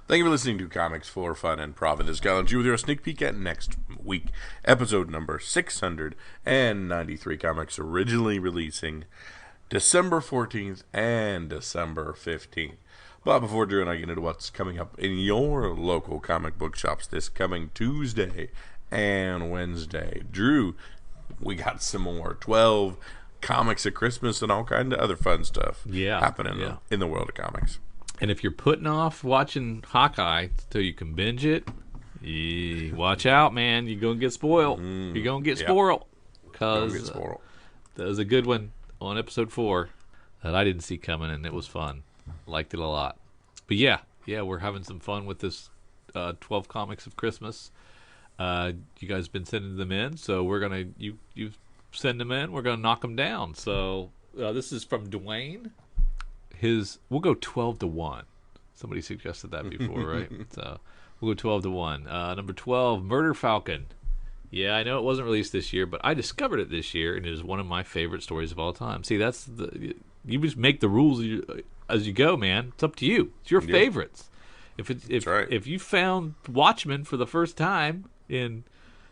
Thank you for listening to Comics for Fun and Profit. This is Kyle and G with your sneak peek at next week, episode number 693. Comics originally releasing December 14th and December 15th. But before Drew and I get into what's coming up in your local comic book shops this coming Tuesday and Wednesday, Drew, we got some more 12 comics at Christmas and all kind of other fun stuff happening in the world of comics. And if you're putting off watching Hawkeye till you can binge it, watch out, man. You're going to get spoiled. You're going to get spoiled. Because there was a good one on episode 4 that I didn't see coming, and it was fun. Liked it a lot. But yeah, we're having some fun with this 12 comics of Christmas. You guys been sending them in, so we're going to, you send them in, we're going to knock them down. So this is from Dwayne. We'll go 12-1. Somebody suggested that before, right? So we'll go 12-1. Number 12, Murder Falcon. Yeah, I know it wasn't released this year, but I discovered it this year, and it is one of my favorite stories of all time. See, you just make the rules as you go, man. It's up to you. It's your favorites. If you found Watchmen for the first time in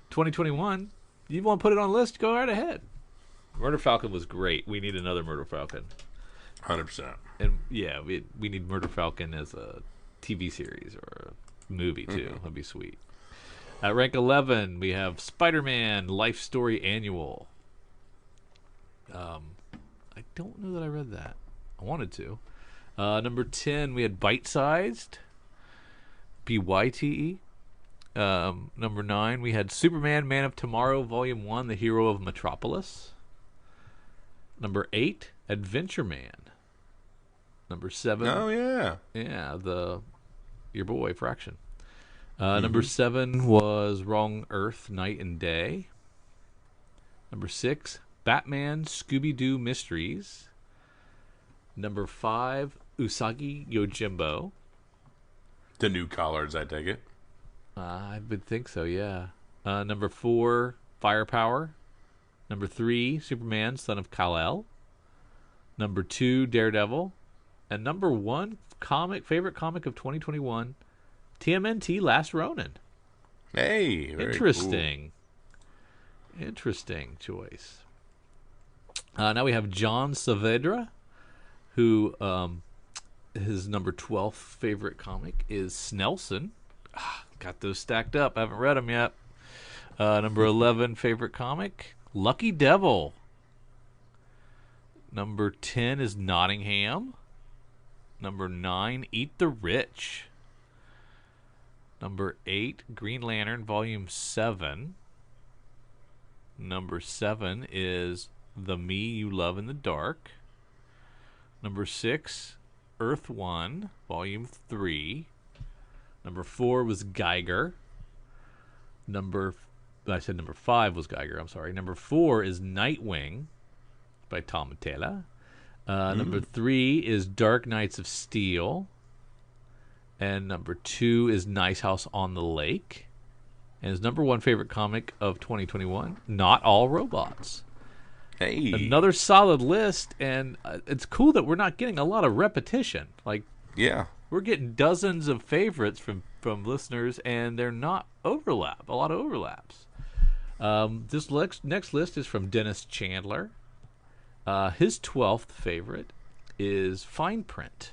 2021, you want to put it on the list, go right ahead. Murder Falcon was great. We need another Murder Falcon. 100%. And yeah, we need Murder Falcon as a TV series or a movie too. That'd be sweet. At rank 11, we have Spider-Man Life Story Annual. I don't know that I read that. I wanted to. Number 10, we had Bite Sized. BYTE. Number 9, we had Superman Man of Tomorrow Volume 1, The Hero of Metropolis. Number 8, Adventure Man. Number 7. Oh, yeah. Yeah, your boy, Fraction. Number 7 was Wrong Earth, Night and Day. Number 6, Batman Scooby-Doo Mysteries. Number 5, Usagi Yojimbo. The new collards, I take it. I would think so, yeah. Number 4, Firepower. Number 3, Superman, Son of Kal-El. Number 2, Daredevil. And number 1, favorite comic of 2021, TMNT Last Ronin. Hey, very interesting. Cool. Interesting choice. Now we have John Saavedra, who his number 12 favorite comic is Snelson. Got those stacked up. I haven't read them yet. Number 11 favorite comic, Lucky Devil. Number 10 is Nottingham. Number 9, Eat the Rich. Number 8, Green Lantern Volume 7. Number 7 is The Me You Love in the Dark. Number 6, Earth 1, Volume 3. Number 4 was Geiger. I said number 5 was Geiger, I'm sorry. Number 4 is Nightwing by Tom Matella. Number 3 is Dark Knights of Steel. And number 2 is Nice House on the Lake. And his number 1 favorite comic of 2021, Not All Robots. Hey. Another solid list, and it's cool that we're not getting a lot of repetition. We're getting dozens of favorites from listeners, and they're not a lot of overlaps. This next list is from Dennis Chandler. His 12th favorite is Fine Print.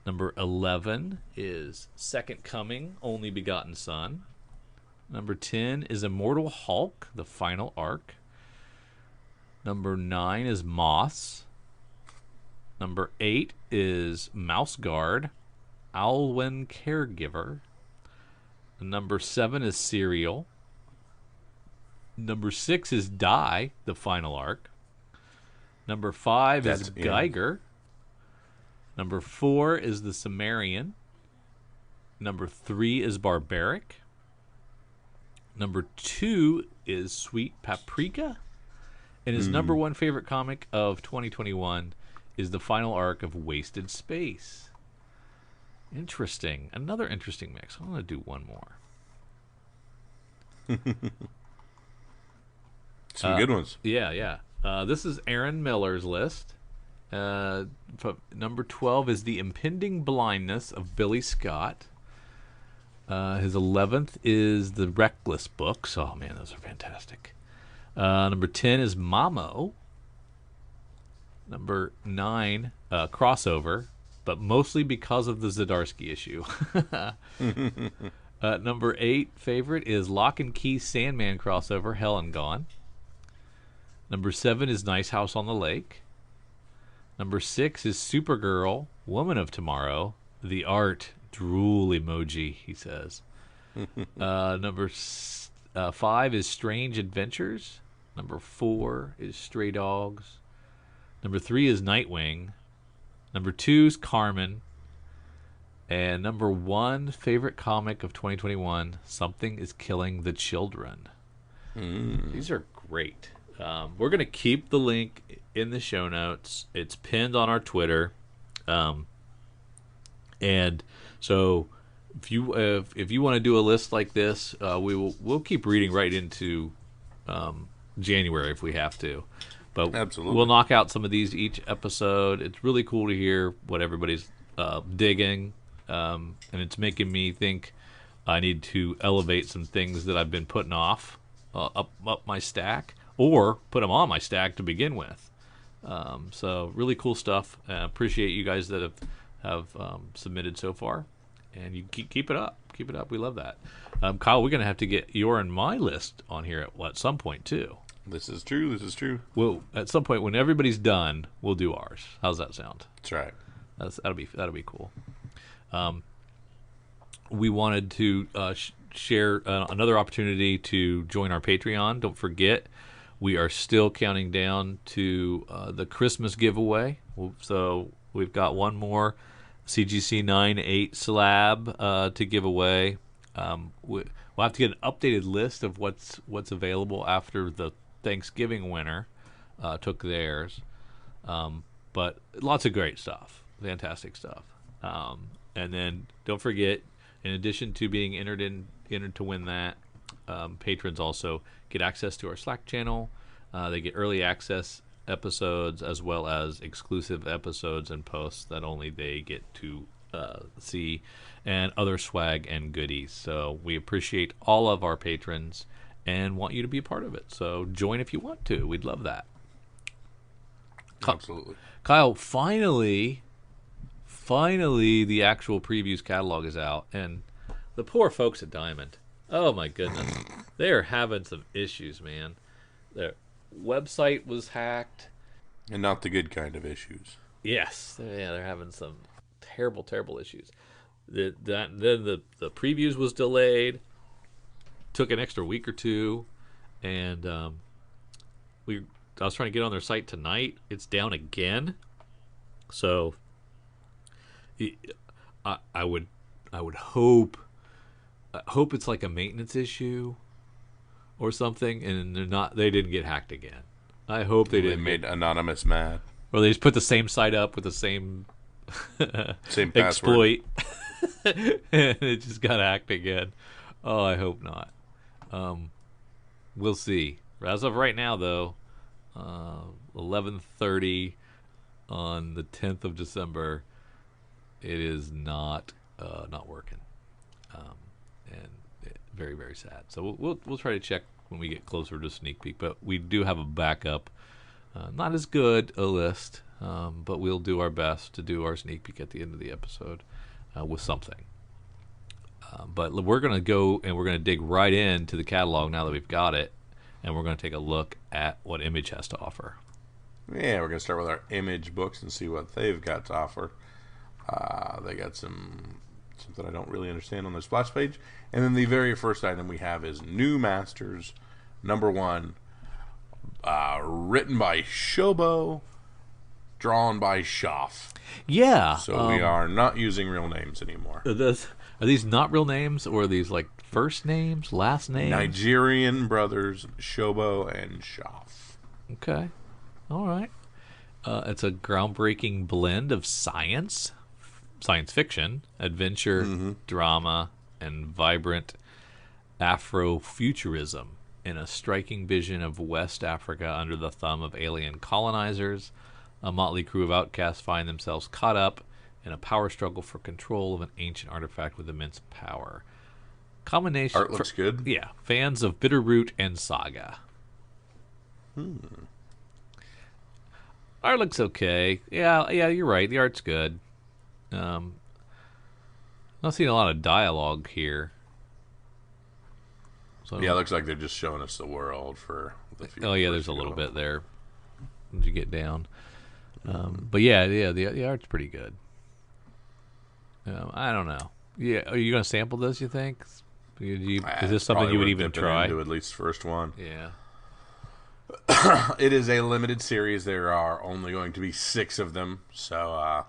Number 11 is Second Coming, Only Begotten Son. Number 10 is Immortal Hulk, the final arc. Number 9 is Moss. Number 8 is Mouse Guard, Alwyn Caregiver. Number 7 is Serial. Number 6 is Die, the final arc. Number 5 is Geiger. Number 4 is The Sumerian. Number 3 is Barbaric. Number 2 is Sweet Paprika. And his number 1 favorite comic of 2021 is the final arc of Wasted Space. Interesting. Another interesting mix. I'm going to do one more. Some good ones. Yeah. This is Aaron Miller's list. Number 12 is The Impending Blindness of Billy Scott. His 11th is The Reckless books. Oh, man, those are fantastic. Number 10 is Mamo. Number 9, Crossover, but mostly because of the Zdarsky issue. Number 8 favorite is Lock and Key Sandman crossover, Hell and Gone. Number 7 is Nice House on the Lake. Number 6 is Supergirl, Woman of Tomorrow. The art, drool emoji, he says. Number 5 is Strange Adventures. Number 4 is Stray Dogs. Number 3 is Nightwing. Number 2 is Carmen. And number 1 favorite comic of 2021, Something is Killing the Children. These are great. We're going to keep the link in the show notes. It's pinned on our Twitter. And so if you want to do a list like this, we'll keep reading right into January if we have to. But absolutely, we'll knock out some of these each episode. It's really cool to hear what everybody's digging, and it's making me think I need to elevate some things that I've been putting off up my stack, or put them on my stack to begin with. So really cool stuff. Appreciate you guys that have submitted so far, and you keep it up. Keep it up. We love that. Kyle, we're going to have to get your and my list on here at some point too. This is true. Well, at some point when everybody's done, we'll do ours. How's that sound? That's right. That'll be cool. We wanted to share another opportunity to join our Patreon. Don't forget, we are still counting down to the Christmas giveaway. So we've got one more CGC 9/8 slab to give away. We'll have to get an updated list of what's available after the Thanksgiving winner took theirs. But lots of great stuff. Fantastic stuff. And then don't forget, in addition to being entered to win that, patrons also get access to our Slack channel. They get early access episodes as well as exclusive episodes and posts that only they get to see, and other swag and goodies. So we appreciate all of our patrons and want you to be a part of it. So join if you want to. We'd love that. Absolutely. Kyle, finally, the actual previews catalog is out, and the poor folks at Diamond, oh my goodness, they are having some issues, man. Their website was hacked. And not the good kind of issues. Yes. They're having some terrible issues. Then the previews was delayed. Took an extra week or two, and I was trying to get on their site tonight. It's down again. So I would hope it's like a maintenance issue or something, and they didn't get hacked again. I hope they didn't. They made Anonymous mad. Or they just put the same site up with the same same exploit, and it just got hacked again. Oh, I hope not. We'll see. As of right now, though, 11:30 on the 10th of December, it is not working, and very, very sad. So we'll try to check when we get closer to sneak peek, but we do have a backup. Not as good a list, but we'll do our best to do our sneak peek at the end of the episode with something. But we're going to go and we're going to dig right into the catalog now that we've got it, and we're going to take a look at what Image has to offer. Yeah, we're going to start with our Image books and see what they've got to offer. They got something I don't really understand on their splash page. And then the very first item we have is New Masters, _1, written by Shobo, drawn by Schaff. Yeah. So we are not using real names anymore. Are these not real names, or are these like first names, last names? Nigerian brothers Shobo and Schaff. Okay. All right. It's a groundbreaking blend of science fiction, adventure, drama, and vibrant Afrofuturism in a striking vision of West Africa under the thumb of alien colonizers. A motley crew of outcasts find themselves caught up in a power struggle for control of an ancient artifact with immense power. Combination. Art looks good. Yeah, fans of Bitterroot and Saga. Art looks okay. Yeah, you're right. The art's good. Not seeing a lot of dialogue here. So yeah, it looks like they're just showing us the world for the few. Oh yeah, there's a little bit there. As you get down, but yeah, the art's pretty good. I don't know. Yeah, are you gonna sample this? You think? Is this something you would even try? Into at least first one. Yeah. It is a limited series. There are only going to be 6 of them, so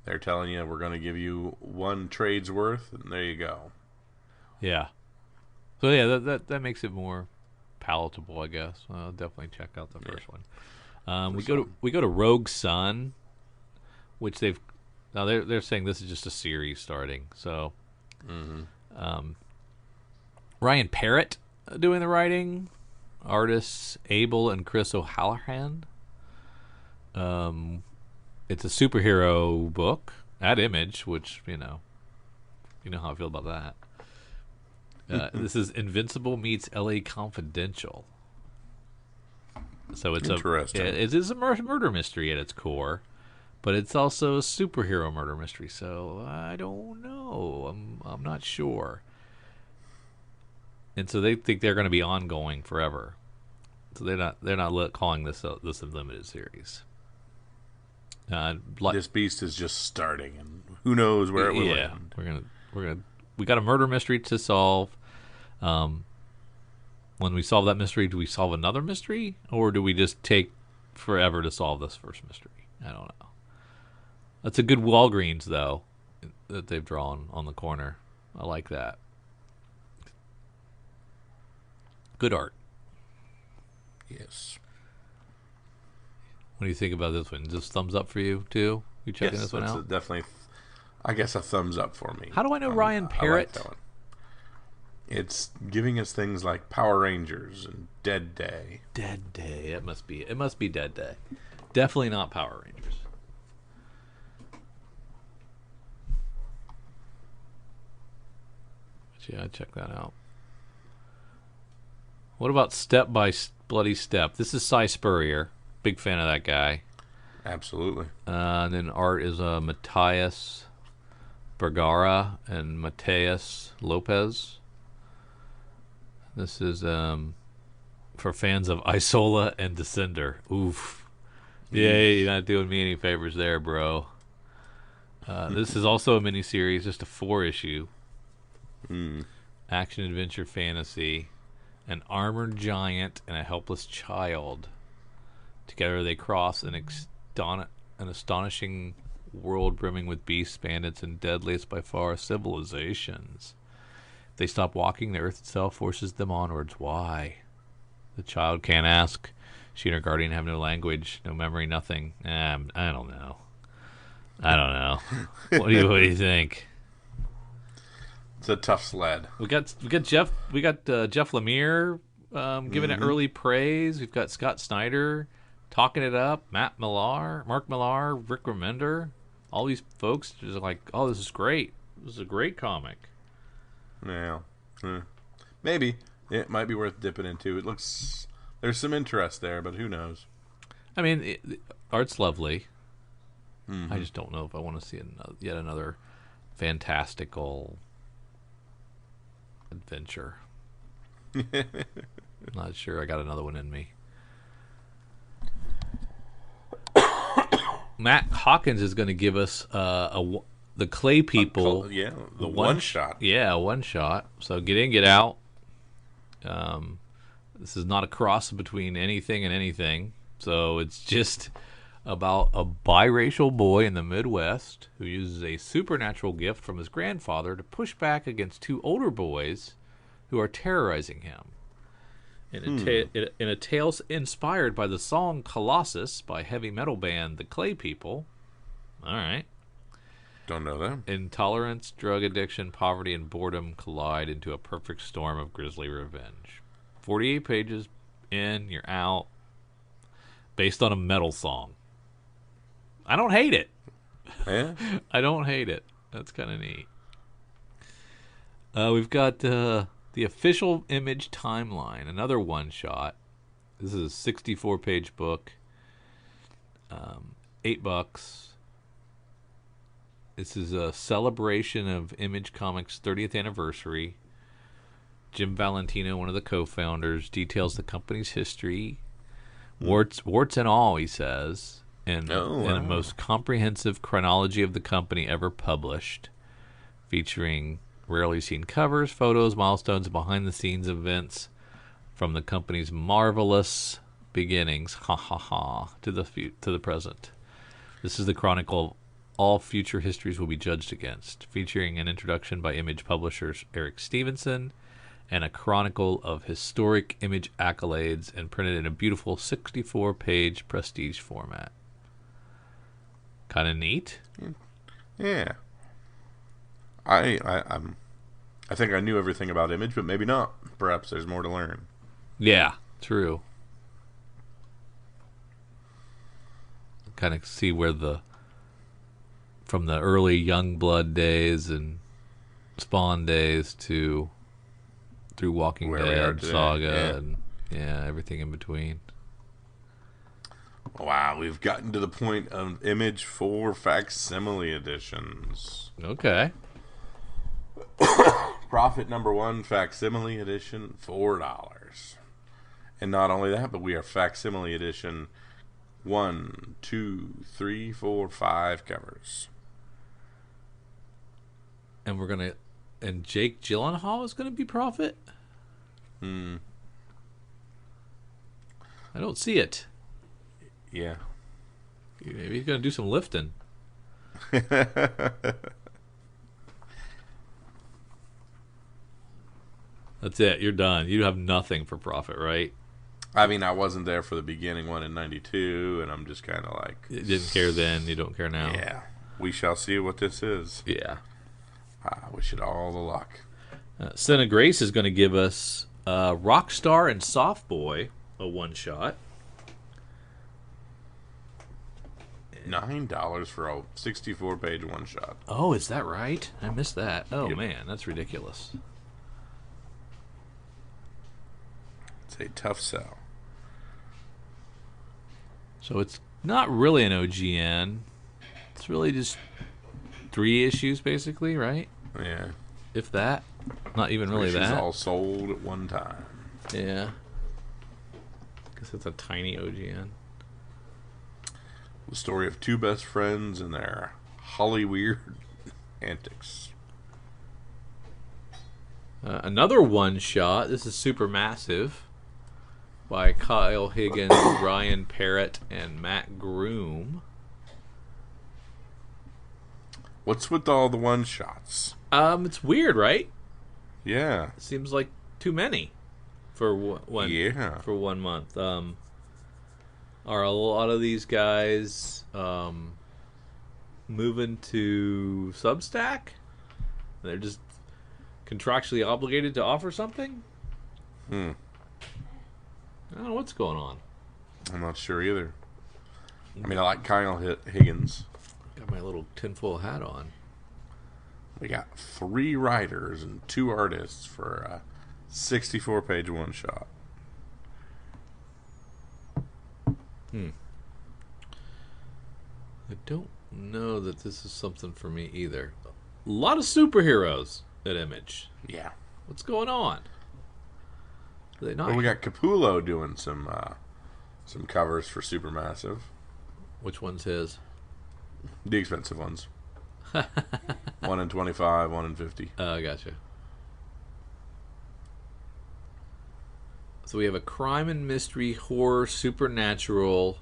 they're telling you we're going to give you 1 trade's worth, and there you go. Yeah. So yeah, that makes it more palatable, I guess. I'll definitely check out the first one. We go to Rogue Sun, which they're saying this is just a series starting. So, Ryan Parrott doing the writing, artists Abel and Chris O'Halloran. It's a superhero book at Image, which you know how I feel about that. This is Invincible meets L.A. Confidential. So it's it is a murder mystery at its core, but it's also a superhero murder mystery. So I don't know. I'm not sure. And so they think they're going to be ongoing forever. So they're not calling this a limited series. This beast is just starting, and who knows where it will end. We got a murder mystery to solve. When we solve that mystery, do we solve another mystery, or do we just take forever to solve this first mystery? I don't know. That's a good Walgreens though that they've drawn on the corner. I like that. Good art. Yes. What do you think about this one? Just thumbs up for you too? You checking this one out? Definitely. I guess a thumbs up for me. How do I know Ryan Parrott? I like that one. It's giving us things like Power Rangers and Dead Day. Dead Day. It must be Dead Day. Definitely not Power Rangers. But yeah, I'd check that out. What about Step by Bloody Step? This is Cy Spurrier. Big fan of that guy. Absolutely. And then art is Matthias Bergara and Mateus Lopez. This is for fans of Isola and Descender. Oof. Yay, you're not doing me any favors there, bro. This is also a miniseries, just a 4-issue. Action, adventure, fantasy. An armored giant and a helpless child. Together they cross an astonishing world brimming with beasts, bandits, and deadliest by far civilizations. If they stop walking, the earth itself forces them onwards. Why? The child can't ask. She and her guardian have no language, no memory, nothing. I don't know. What do you think? It's a tough sled. We got Jeff Lemire giving it early praise. We've got Scott Snyder talking it up. Mark Millar, Rick Remender. All these folks just like, oh, this is great. This is a great comic. Yeah. Maybe. It might be worth dipping into. It looks... There's some interest there, but who knows? I mean, art's lovely. I just don't know if I want to see yet another fantastical adventure. Not sure I got another one in me. Matt Hawkins is going to give us the Clay People. The one shot. Yeah, one shot. So get in, get out. This is not a cross between anything and anything. So it's just about a biracial boy in the Midwest who uses a supernatural gift from his grandfather to push back against 2 older boys who are terrorizing him. In a tale inspired by the song Colossus by heavy metal band The Clay People. All right. Don't know them. Intolerance, drug addiction, poverty, and boredom collide into a perfect storm of grisly revenge. 48 pages in, you're out. Based on a metal song. I don't hate it. Yeah? I don't hate it. That's kind of neat. We've got the official Image timeline, another one-shot. This is a 64-page book. $8. This is a celebration of Image Comics' 30th anniversary. Jim Valentino, one of the co-founders, details the company's history, warts and all, he says, and the most comprehensive chronology of the company ever published, featuring rarely seen covers, photos, milestones, and behind-the-scenes events from the company's marvelous beginnings, to the present. This is the chronicle of all future histories will be judged against, featuring an introduction by Image publishers Eric Stevenson and a chronicle of historic Image accolades, and printed in a beautiful 64-page prestige format. Kind of neat. Yeah. I think I knew everything about Image, but maybe not. Perhaps there's more to learn. Yeah, true. Kind of see where from the early Youngblood days and Spawn days to through Walking Dead, Saga, and everything in between. Wow, we've gotten to the point of Image 4 facsimile editions. Okay. Profit number 1 facsimile edition, $4. And not only that, but we are facsimile edition 1, 2, 3, 4, 5 covers. And and Jake Gyllenhaal is gonna be profit? I don't see it. Yeah. Maybe he's gonna do some lifting. That's it. You're done. You have nothing for profit, right? I mean, I wasn't there for the beginning one in 92, and I'm just kind of like... You didn't care then. You don't care now. Yeah. We shall see what this is. Yeah. I wish it all the luck. Senna Grace is going to give us Rockstar and Soft Boy, a one-shot. $9 for a 64-page one-shot. Oh, is that right? I missed that. Oh, Yep. man, that's ridiculous. It's a tough sell. So it's not really an OGN. It's really just 3 issues, basically, right? Yeah. If that. Not even really Issues that. all sold at one time. Yeah. Guess it's a tiny OGN. The story of 2 best friends and their Hollyweird antics. Another one-shot. This is Supermassive by Kyle Higgins, Ryan Parrott, and Matt Groom. What's with all the one-shots? It's weird, right? Yeah. It seems like too many for for 1 month. Are a lot of these guys moving to Substack? They're just contractually obligated to offer something? I don't know what's going on. I'm not sure either. I mean, I like Kyle Higgins. Got my little tinfoil hat on. We got 3 writers and 2 artists for a 64-page one-shot. I don't know that this is something for me either. A lot of superheroes at Image. Yeah. What's going on? Are they not? Well, we got Capullo doing some covers for Supermassive. Which one's his? The expensive ones. 1 in 25, 1 in 50. Oh, gotcha. So we have a crime and mystery, horror, supernatural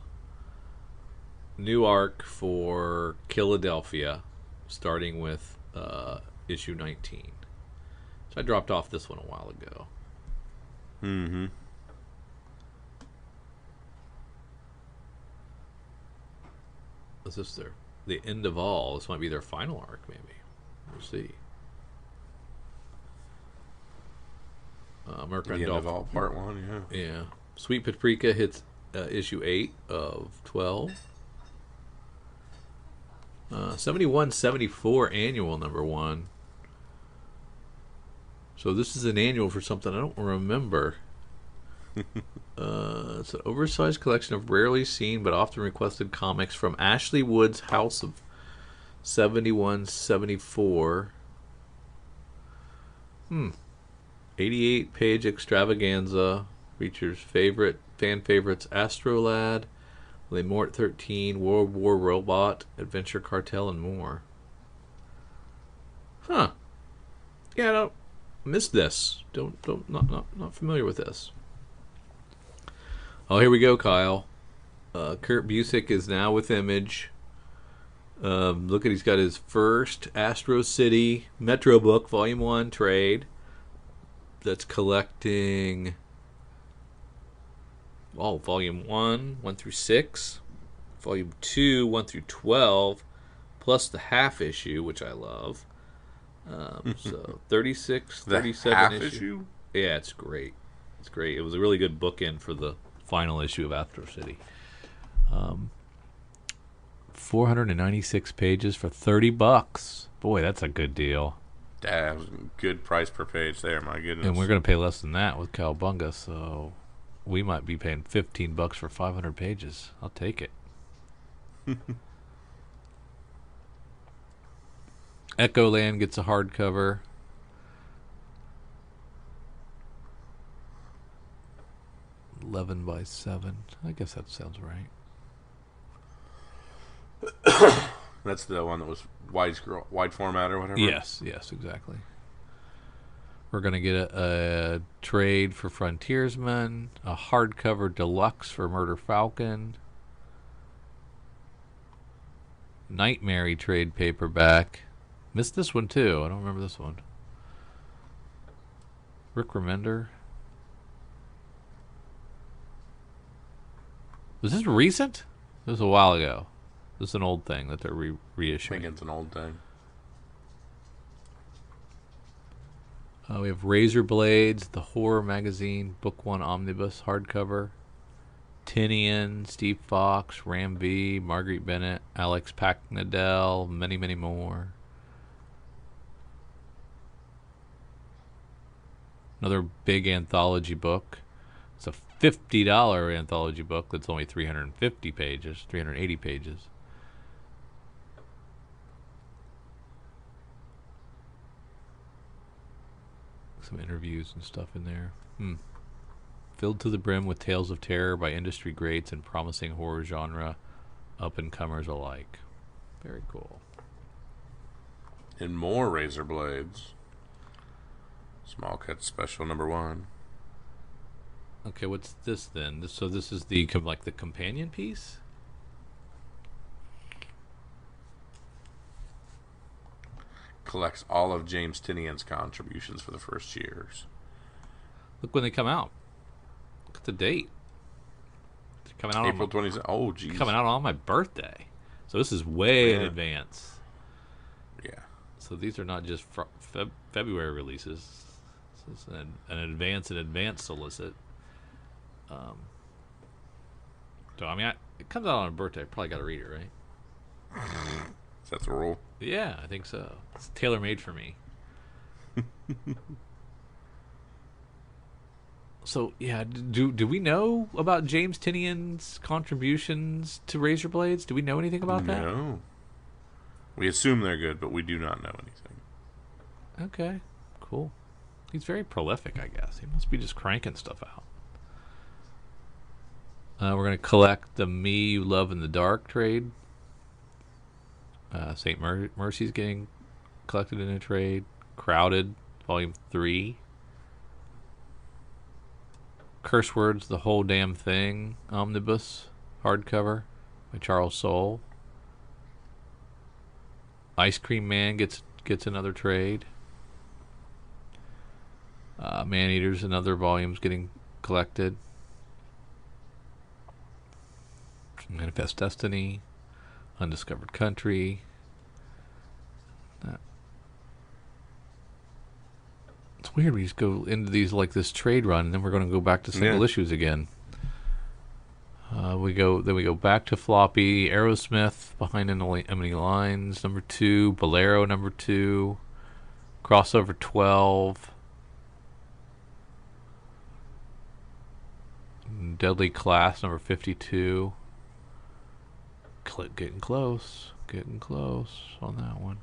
new arc for Philadelphia, starting with issue 19. So I dropped off this one a while ago. Mm-hmm. Is this the end of all? This might be their final arc, maybe. We'll see. The end of all, part 1, yeah. Yeah. Sweet Paprika hits issue 8 of 12. 71, 74 annual number 1. So this is an annual for something I don't remember. It's an oversized collection of rarely seen but often requested comics from Ashley Wood's House of 71, 74. 88-page extravaganza. Features fan favorites Astrolad, Le Mort 13, World War Robot, Adventure Cartel, and more. Huh. Yeah, I don't miss this. Not familiar with this. Oh, here we go, Kyle. Kurt Busiek is now with Image. Look at, he's got his first Astro City Metro book, Volume 1 trade. That's collecting... Volume 1, 1 through 6. Volume 2, 1 through 12. Plus the half issue, which I love. So 36, 37 issue. Yeah, it's great. It's great. It was a really good bookend for the final issue of Astro City. 496 pages for $30. Boy, that's a good deal. That was a good price per page there, my goodness. And we're going to pay less than that with Cowabunga, so we might be paying $15 for 500 pages. I'll take it. Echoland gets a hardcover. $11 by $7. I guess that sounds right. That's the one that was wide format or whatever? Yes, exactly. We're going to get a trade for Frontiersman, a hardcover deluxe for Murder Falcon, Nightmare trade paperback. Missed this one too. I don't remember this one. Rick Remender. Was this recent? This was a while ago. This is an old thing that they're reissuing. I think it's an old thing. We have Razor Blades, the horror magazine, Book 1 Omnibus hardcover. Tinian, Steve Fox, Ram V, Marguerite Bennett, Alex Packnadell, many, many more. Another big anthology book. It's a $50 anthology book that's only 350 pages, 380 pages. Some interviews and stuff in there. Filled to the brim with tales of terror by industry greats and promising horror genre up-and-comers alike. Very cool. And more Razor Blades. Small Cut Special number 1. Okay, what's this then? So this is the the companion piece? Collects all of James Tinian's contributions for the first years. Look when they come out. Look at the date. It's coming out April 27th. Oh, geez. Coming out on my birthday. So this is way in advance. Yeah. So these are not just February releases. This is an advance solicit. So, I mean, it comes out on a birthday. I probably got to read it, right? Is that the rule? Yeah, I think so. It's tailor-made for me. So, yeah, do we know about James Tinian's contributions to Razor Blades? Do we know anything about that? No. We assume they're good, but we do not know anything. Okay, cool. He's very prolific, I guess. He must be just cranking stuff out. We're going to collect the Me You Love in the Dark trade. St. Mercy's getting collected in a trade. Crowded, Volume 3. Curse Words, The Whole Damn Thing, Omnibus, hardcover by Charles Soule. Ice Cream Man gets another trade. Maneaters and other volumes getting collected. Manifest Destiny, Undiscovered Country. It's weird we just go into these like this trade run and then we're going to go back to single issues again. we go back to floppy. Aerosmith behind enemy lines number 2. Bolero number 2. Crossover 12. Deadly Class number 52. Getting close on that one.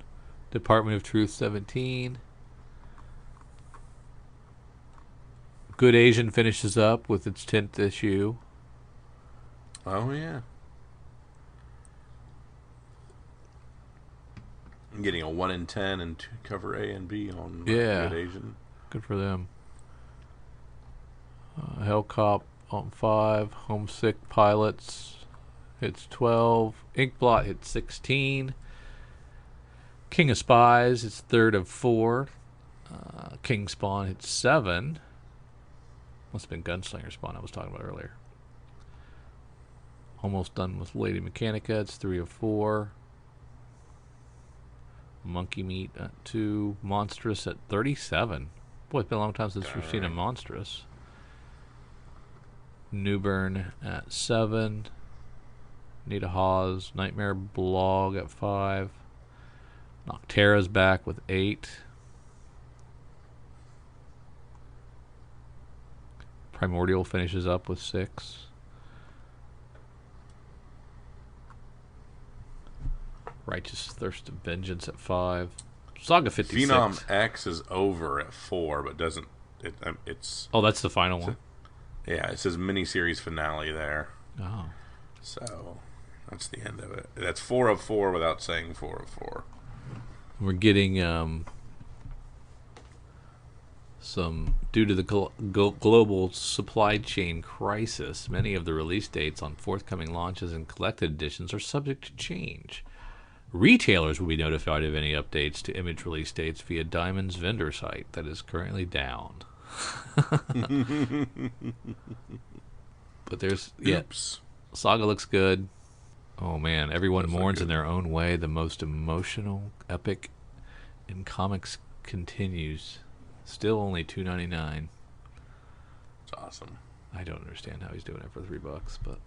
Department of Truth 17. Good Asian finishes up with its 10th issue. Oh, yeah. I'm getting a 1 in 10 and cover A and B on Good Asian. Good for them. Hellcop on 5. Homesick Pilots hits 12. Inkblot hits 16. King of Spies hits 3rd of 4. King Spawn hits 7. Must have been Gunslinger Spawn I was talking about earlier. Almost done with Lady Mechanica. It's 3 of 4. Monkey Meat at 2. Monstrous at 37. Boy, it's been a long time since we've seen a Monstrous. Newburn at 7. Nita Hawes. Nightmare Blog at 5. Noctera's back with 8. Primordial finishes up with 6. Righteous Thirst of Vengeance at 5. Saga 56. Phenom X is over at 4, but doesn't... It's... Oh, that's the final one? Yeah, it says miniseries finale there. Oh. So, that's the end of it. That's 4 of 4 without saying 4 of 4. We're getting some... Due to the global supply chain crisis, many of the release dates on forthcoming launches and collected editions are subject to change. Retailers will be notified of any updates to image release dates via Diamond's vendor site that is currently down. But there's... Oops. Yeah, Saga looks good. Oh, man. Everyone mourns in their own way. The most emotional epic in comics continues. Still only $2.99. It's awesome. I don't understand how he's doing it for $3, but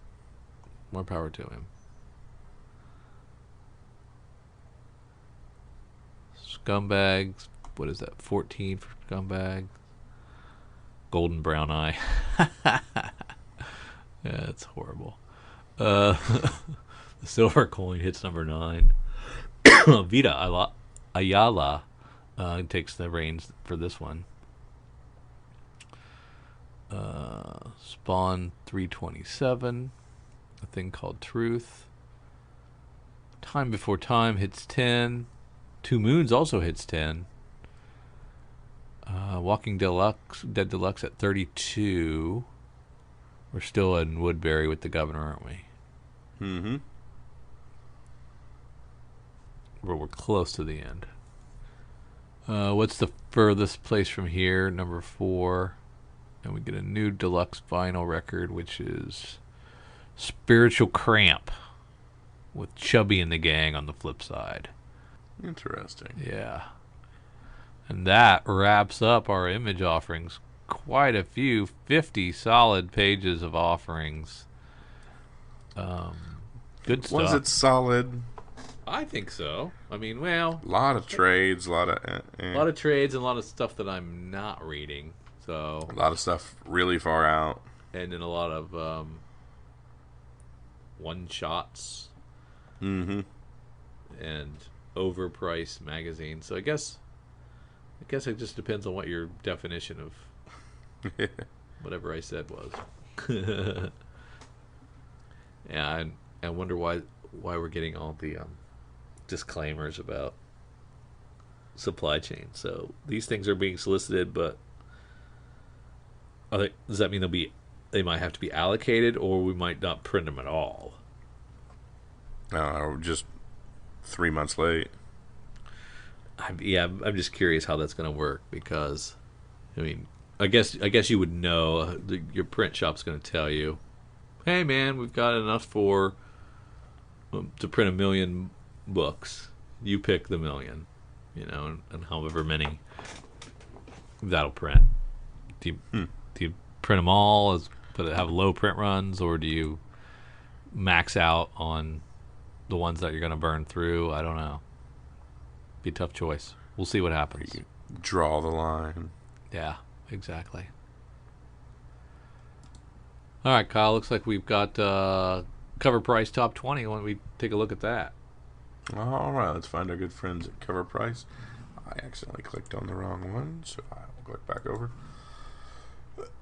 more power to him. Scumbags. What is that? 14 for Scumbag. Golden Brown Eye. Yeah, it's horrible. The Silver Coin hits number 9. Vita Ayala takes the reins for this one. Spawn 327. A Thing Called Truth. Time Before Time hits 10. Two Moons also hits 10. Walking Dead Deluxe at 32. We're still in Woodbury with the governor, aren't we? Mm-hmm. We're close to the end. What's the furthest place from here? Number 4. And we get a new deluxe vinyl record, which is Spiritual Cramp with Chubby and the Gang on the flip side. Interesting. Yeah. And that wraps up our image offerings. Quite a few, 50 solid pages of offerings. Good stuff. Was it solid? I think so. I mean, well, a lot of trades, a lot of trades, and a lot of stuff that I'm not reading. So a lot of stuff really far out, and then a lot of one shots. Mm-hmm. And overpriced magazines. So I guess it just depends on what your definition of whatever I said was. Yeah, and I wonder why we're getting all the disclaimers about supply chain. So these things are being solicited, but does that mean they might have to be allocated, or we might not print them at all? We're just 3 months late. I'm just curious how that's going to work, because, I mean, I guess you would know. Your print shop's going to tell you, hey man, we've got enough to print 1 million books. You pick the 1 million, and however many that'll print. Do you print them all but have low print runs, or do you max out on the ones that you're going to burn through. I don't know. Be a tough choice. We'll see what happens. You draw the line. Yeah, exactly. All right, Kyle. Looks like we've got Cover Price Top 20. Why don't we take a look at that? All right, let's find our good friends at Cover Price. I accidentally clicked on the wrong one, so I'll click back over.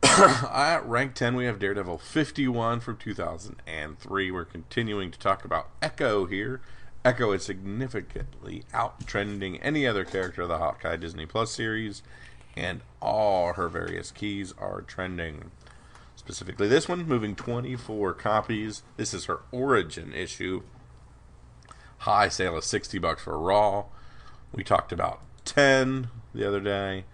At rank 10, we have Daredevil 51 from 2003. We're continuing to talk about Echo here. Echo is significantly out-trending any other character of the Hawkeye Disney Plus series, and all her various keys are trending. Specifically this one, moving 24 copies. This is her origin issue. High sale of $60 for Raw. We talked about 10 the other day.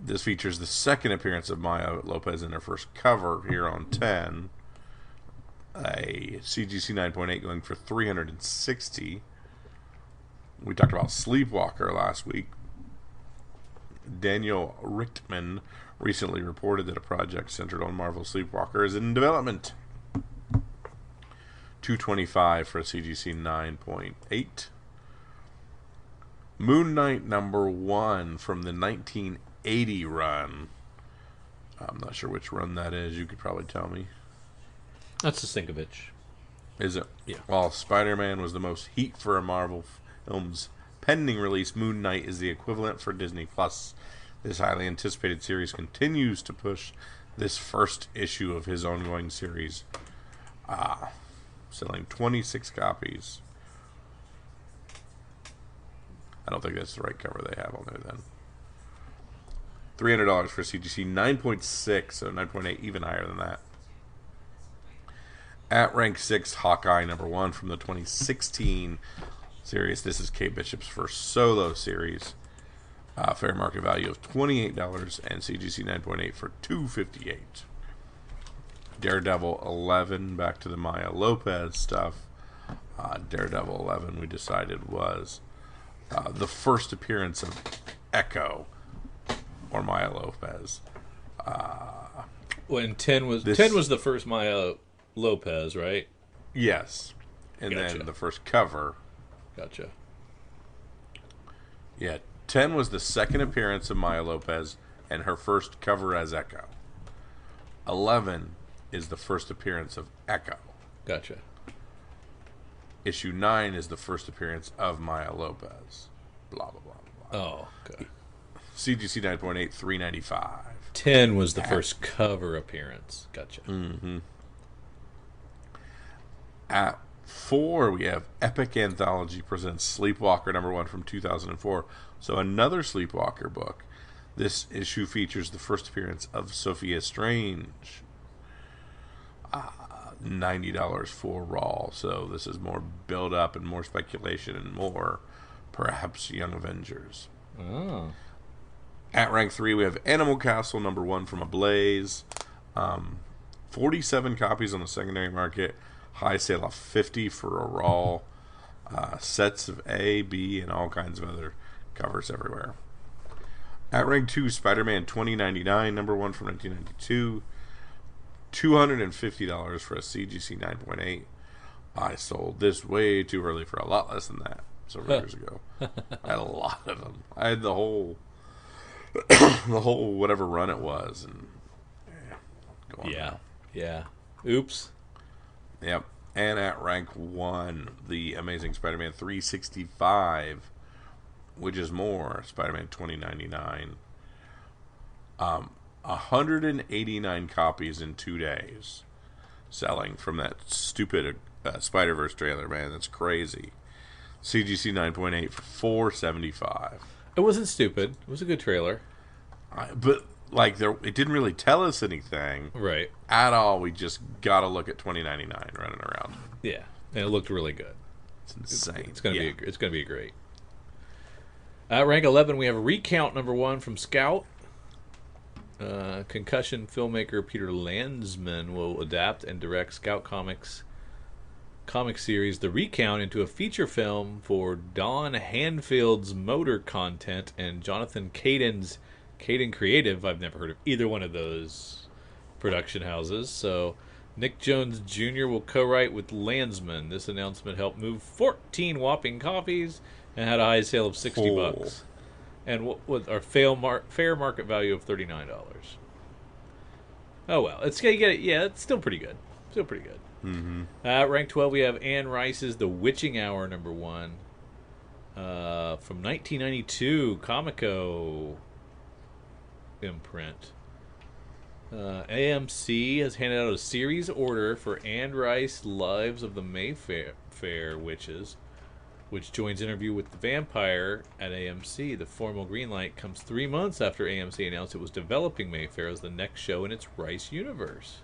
This features the second appearance of Maya Lopez in her first cover here on 10. A CGC 9.8 going for $360. We talked about Sleepwalker last week. Daniel Richtman recently reported that a project centered on Marvel Sleepwalker is in development. $225 for a CGC 9.8. Moon Knight #1 from the 1980 run. I'm not sure which run that is. You could probably tell me. That's the Sinkovich. Is it? Yeah. While Spider-Man was the most heat for a Marvel film's pending release, Moon Knight is the equivalent for Disney Plus. This highly anticipated series continues to push this first issue of his ongoing series, selling 26 copies. I don't think that's the right cover they have on there then. $300 for CGC 9.6, so 9.8 even higher than that. At rank 6, Hawkeye #1 from the 2016 series. This is Kate Bishop's first solo series. Fair market value of $28 and CGC 9.8 for $258. Daredevil 11, back to the Maya Lopez stuff. Daredevil 11 we decided was the first appearance of Echo or Maya Lopez. When 10 was the first Maya Lopez, right? Yes. And Gotcha. then the first cover. Gotcha. Yeah, 10 was the second appearance of Maya Lopez and her first cover as Echo. 11 is the first appearance of Echo. Gotcha. Issue 9 is the first appearance of Maya Lopez. Blah, blah, blah, blah. Oh, okay. CGC 9.8, $395. 10 was the first cover appearance. Gotcha. Mm-hmm. At 4, we have Epic Anthology presents Sleepwalker #1 from 2004. So another Sleepwalker book. This issue features the first appearance of Sophia Strange. $90 for Raw. So this is more build up and more speculation and more, perhaps, Young Avengers. Oh. At rank 3, we have Animal Castle #1 from Ablaze. 47 copies on the secondary market. High sale of $50 for a Raw. Sets of A, B, and all kinds of other covers everywhere. At rank 2, Spider-Man 2099 #1 from 1992. $250 for a CGC 9.8. I sold this way too early for a lot less than that several years ago. I had a lot of them. I had the whole whatever run it was, and go on now. Yeah. Oops. Yep. And at rank 1, the Amazing Spider-Man 365, which is more Spider-Man 2099. 189 copies in 2 days selling from that stupid Spider-Verse trailer, man. That's crazy. CGC 9.8 for $475. It wasn't stupid. It was a good trailer. But it didn't really tell us anything, Right. at all. We just got to look at 2099 running around. Yeah. And it looked really good. It's insane. It's gonna be great. At rank 11, we have Recount #1 from Scout. Concussion filmmaker Peter Landsman will adapt and direct Scout Comics comic series The Recount into a feature film for Don Hanfield's Motor Content and Jonathan Caden's Caden Creative. I've never heard of either one of those production houses, so Nick Jones Jr. will co-write with Landsman. This announcement helped move 14 whopping copies and had a high sale of $60. And what our fair market value of $39. Oh well, it's it's still pretty good. Still pretty good. Mm-hmm. Rank 12, we have Anne Rice's The Witching Hour #1 from 1992, Comico imprint. AMC has handed out a series order for Anne Rice Lives of the Mayfair Witches, which joins Interview with the Vampire at AMC. The formal green light comes 3 months after AMC announced it was developing Mayfair as the next show in its Rice universe.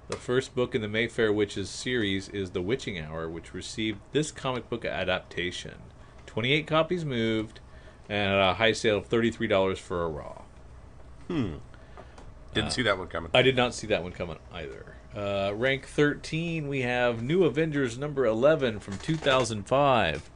The first book in the Mayfair Witches series is The Witching Hour, which received this comic book adaptation. 28 copies moved, and a high sale of $33 for a raw. Didn't see that one coming. I did not see that one coming either. Rank 13, we have New Avengers #11 from 2005.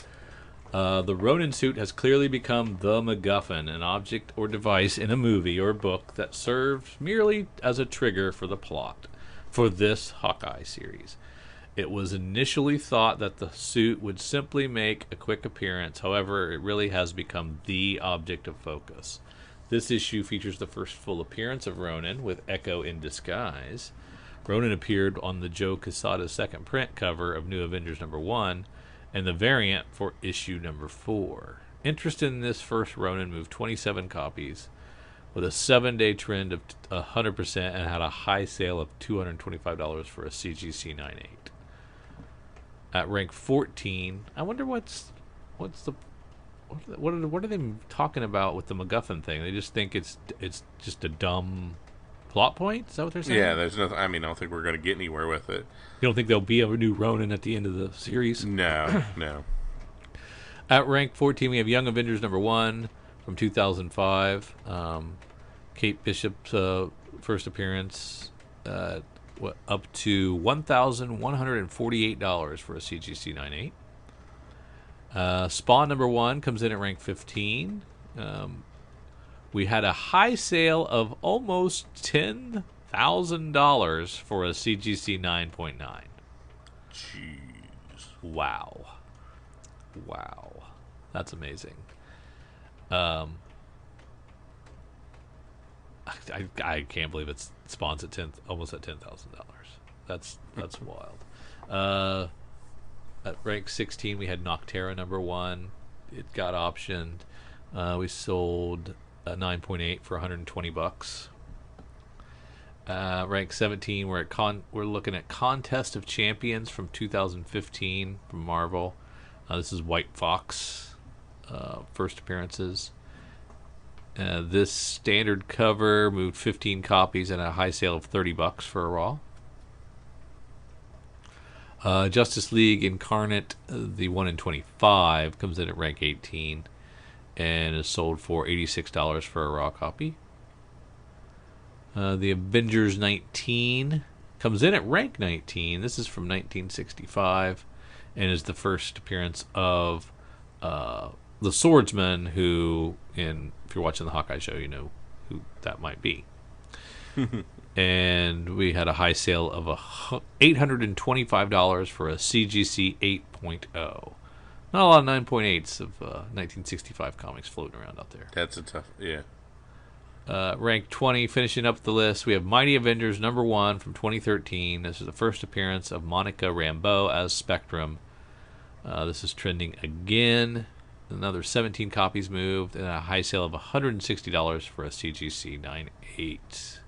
The Ronin suit has clearly become the MacGuffin, an object or device in a movie or book that serves merely as a trigger for the plot for this Hawkeye series. It was initially thought that the suit would simply make a quick appearance. However, it really has become the object of focus. This issue features the first full appearance of Ronin with Echo in disguise. Ronin appeared on the Joe Quesada's second print cover of New Avengers #1 and the variant for issue #4. Interest in this first Ronin moved 27 copies with a 7-day trend of 100% and had a high sale of $225 for a CGC 98. At rank 14, I wonder what are they talking about with the MacGuffin thing? They just think it's just a dumb plot point? Is that what they're saying? Yeah, there's nothing. I don't think we're going to get anywhere with it. You don't think there'll be a new Ronin at the end of the series? No. At rank 14, we have Young Avengers #1 from 2005. Kate Bishop's first appearance, up to $1,148 for a CGC 98. Spawn #1 comes in at rank 15. We had a high sale of almost $10,000 for a CGC 9.9. Jeez. Wow. That's amazing. I can't believe it spawns at almost at $10,000. That's wild. At rank 16, we had Noctera #1. It got optioned. We sold a 9.8 for $120. Rank 17, we're looking at Contest of Champions from 2015 from Marvel. This is White Fox first appearances. This standard cover moved 15 copies and a high sale of $30 for a raw. Justice League Incarnate, the 1 in 25, comes in at rank 18 and is sold for $86 for a raw copy. The Avengers 19 comes in at rank 19. This is from 1965 and is the first appearance of the Swordsman, who, if you're watching the Hawkeye show, you know who that might be. And we had a high sale of $825 for a CGC 8.0. Not a lot of 9.8s of 1965 comics floating around out there. That's a tough, yeah. Rank 20, finishing up the list, we have Mighty Avengers #1 from 2013. This is the first appearance of Monica Rambeau as Spectrum. This is trending again. Another 17 copies moved and a high sale of $160 for a CGC 9.8.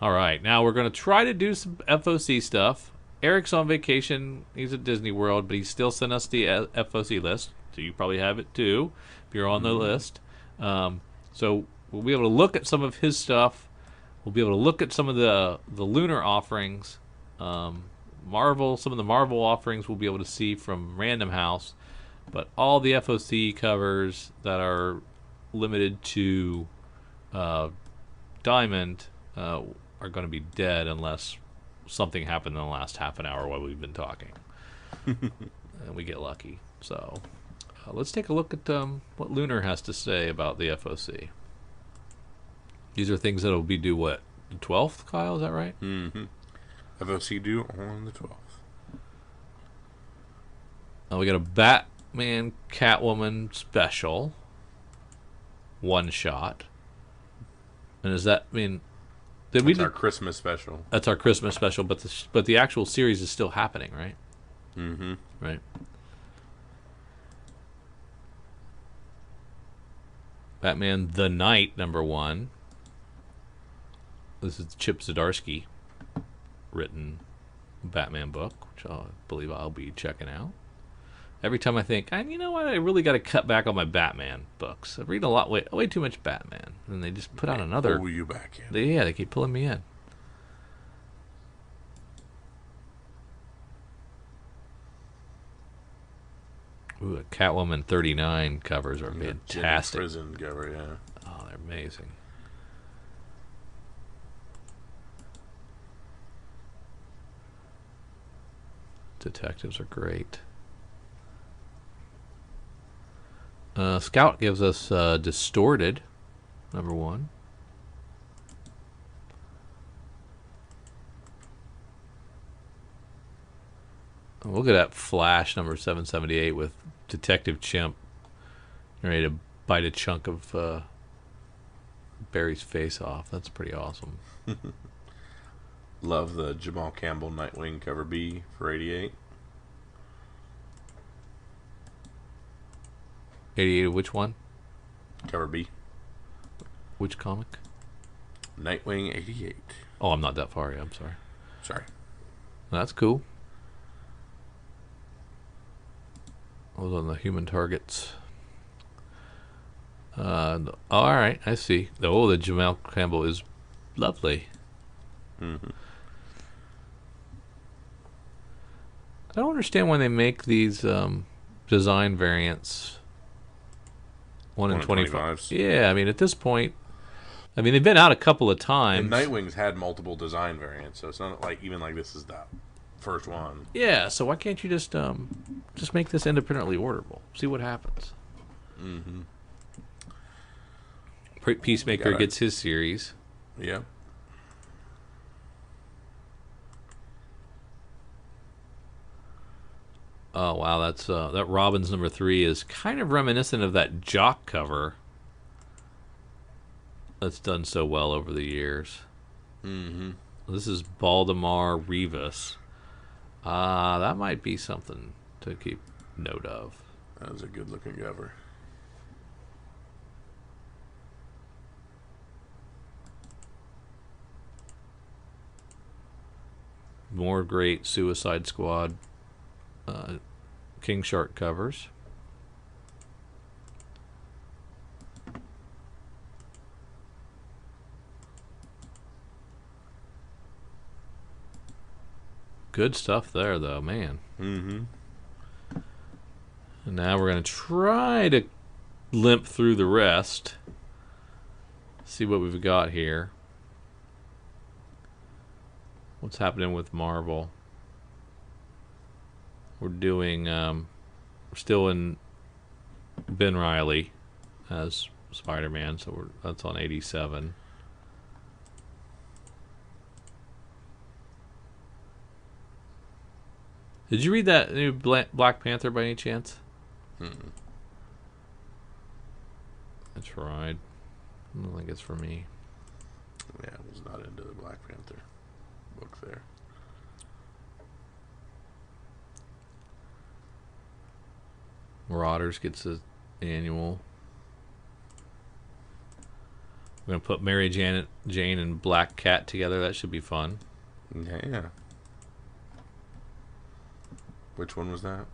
All right, now we're going to try to do some FOC stuff. Eric's on vacation. He's at Disney World, but he still sent us the FOC list, so you probably have it too if you're on the list. So we'll be able to look at some of his stuff. We'll be able to look at some of the Lunar offerings. Marvel, some of the Marvel offerings we'll be able to see from Random House, but all the FOC covers that are limited to Diamond are going to be dead unless something happened in the last half an hour while we've been talking. And we get lucky. So let's take a look at what Lunar has to say about the FOC. These are things that will be due, the 12th, Kyle, is that right? Mm-hmm. FOC due on the 12th. We got a Batman Catwoman special. One shot. And does that mean... That's our Christmas special. That's our Christmas special, but the actual series is still happening, right? Mm-hmm. Right. Batman the Night, #1. This is Chip Zdarsky written Batman book, which I believe I'll be checking out. Every time I think, you know what, I really got to cut back on my Batman books. I read a lot, way too much Batman, and they just put out another. Pull you back in. They keep pulling me in. Ooh, Catwoman 39 covers are fantastic. Prison cover, yeah. Oh, they're amazing. Detectives are great. Scout gives us Distorted, #1. We'll get at Flash #778 with Detective Chimp ready to bite a chunk of Barry's face off. That's pretty awesome. Love the Jamal Campbell Nightwing cover B for 88. 88, which one? Cover B. Which comic? Nightwing 88. Oh, I'm not that far yet. I'm sorry. Sorry. That's cool. I was on the Human Targets. All right, I see. Oh, the Jamal Campbell is lovely. Mm-hmm. I don't understand why they make these design variants 1 in 25. Yeah, I mean, at this point, they've been out a couple of times. And Nightwing's had multiple design variants, so it's not like even like this is the first one. Yeah, so why can't you just make this independently orderable? See what happens. Mm-hmm. Peacemaker gets his series. Yep. Oh wow, that's that Robin's #3 is kind of reminiscent of that Jock cover that's done so well over the years. Mm-hmm. This is Baldemar Rivas. That might be something to keep note of. That was a good looking cover. More great Suicide Squad King Shark covers. Good stuff there, though, man. Mm-hmm. And now we're going to try to limp through the rest. See what we've got here. What's happening with Marvel? We're doing, we're still in Ben Reilly as Spider-Man, so that's on 87. Did you read that new Black Panther by any chance? Mm-mm. I tried. I don't think it's for me. Yeah, I was not into the Black Panther book there. Marauders gets an annual. We're going to put Mary Jane and Black Cat together. That should be fun. Yeah. Which one was that?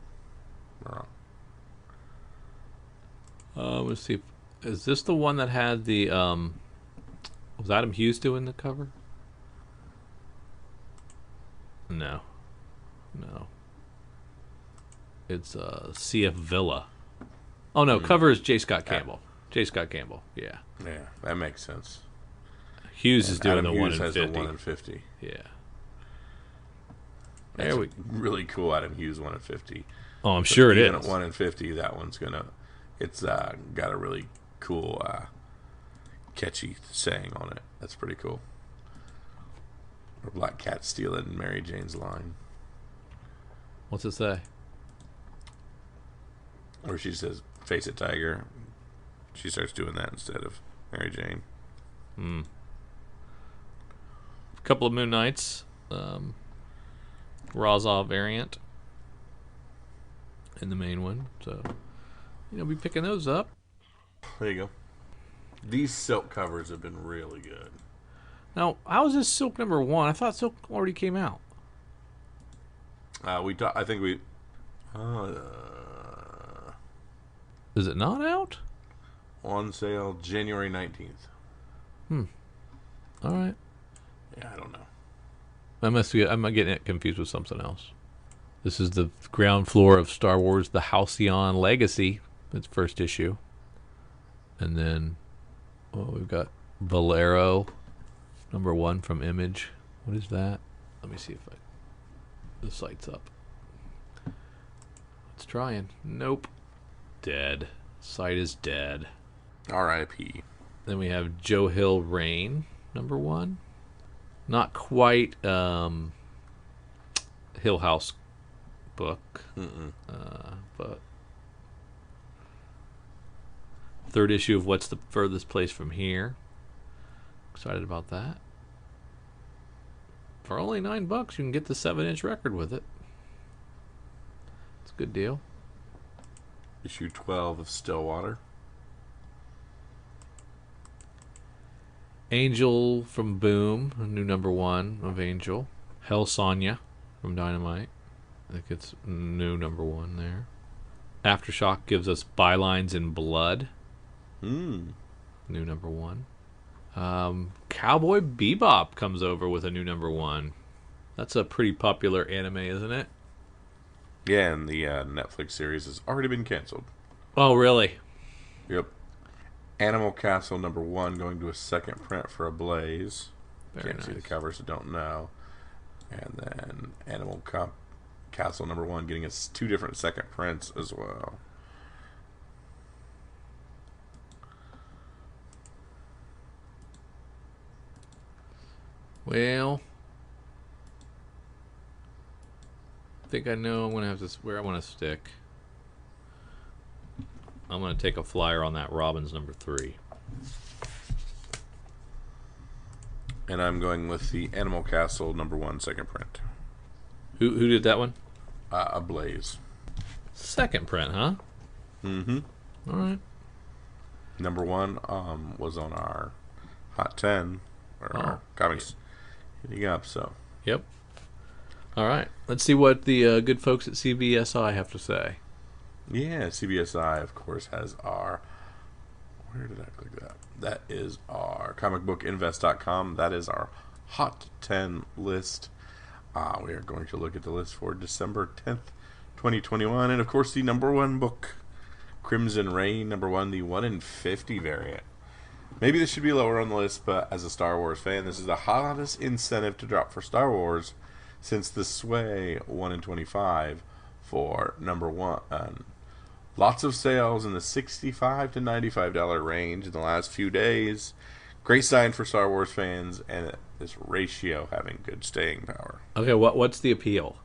Let's see. Is this the one that had the was Adam Hughes doing the cover? No. It's CF Villa. Oh no, cover is J. Scott Campbell. J. Scott Campbell. Yeah. Yeah, that makes sense. Hughes is doing Adam the 1 Hughes in has 50. the 1 in 50. Yeah. That's really cool. Adam Hughes 1 in 50. Oh, I'm sure it even is. At 1 in 50, that one's gonna. It's got a really cool, catchy saying on it. That's pretty cool. Or Black Cat stealing Mary Jane's line. What's it say? Or she says, "Face it, Tiger." She starts doing that instead of Mary Jane. A couple of Moon Knights. Razov variant. In the main one. So, be picking those up. There you go. These silk covers have been really good. Now, how is this Silk number 1? I thought Silk already came out. I think we... Is it not out? On sale January 19th. All right. Yeah, I don't know. I'm getting it confused with something else. This is the ground floor of Star Wars: The Halcyon Legacy. Its first issue. And then we've got Valero number 1 from Image. What is that? Let me see if the site's up. It's trying. Nope. Dead. Site is dead. R.I.P. Then we have Joe Hill Rain number 1. Not quite Hill House book, but third issue of What's the Furthest Place from Here. Excited about that. For only $9, you can get the 7-inch record with it. It's a good deal. Issue 12 of Stillwater. Angel from Boom, a new number 1 of Angel. Hell Sonya from Dynamite. I think it's new number 1 there. Aftershock gives us Bylines in Blood. New number 1. Cowboy Bebop comes over with a new number 1. That's a pretty popular anime, isn't it? Yeah, and the Netflix series has already been canceled. Oh, really? Yep. Animal Castle number 1 going to a second print for Ablaze. Can't see the cover, so don't know. And then Animal Castle number 1 getting us 2 different second prints as well. Well, I think I know where I want to stick. I'm going to take a flyer on that Robbins number 3. And I'm going with the Animal Castle number 1 second print. Who did that one? Ablaze. Second print, huh? Mm-hmm. All right. Number 1 was on our Hot 10 or our comics hitting up. So. Yep. All right. Let's see what the good folks at CBSI have to say. Yeah, CBSI, of course, has our... Where did I click that? That is our comicbookinvest.com. That is our Hot 10 list. We are going to look at the list for December 10th, 2021. And, of course, the number 1 book, Crimson Reign, number 1, the 1 in 50 variant. Maybe this should be lower on the list, but as a Star Wars fan, this is the hottest incentive to drop for Star Wars since the Sway 1 in 25 for number 1. Lots of sales in the $65 to $95 range in the last few days. Great sign for Star Wars fans, and this ratio having good staying power. Okay, what's the appeal?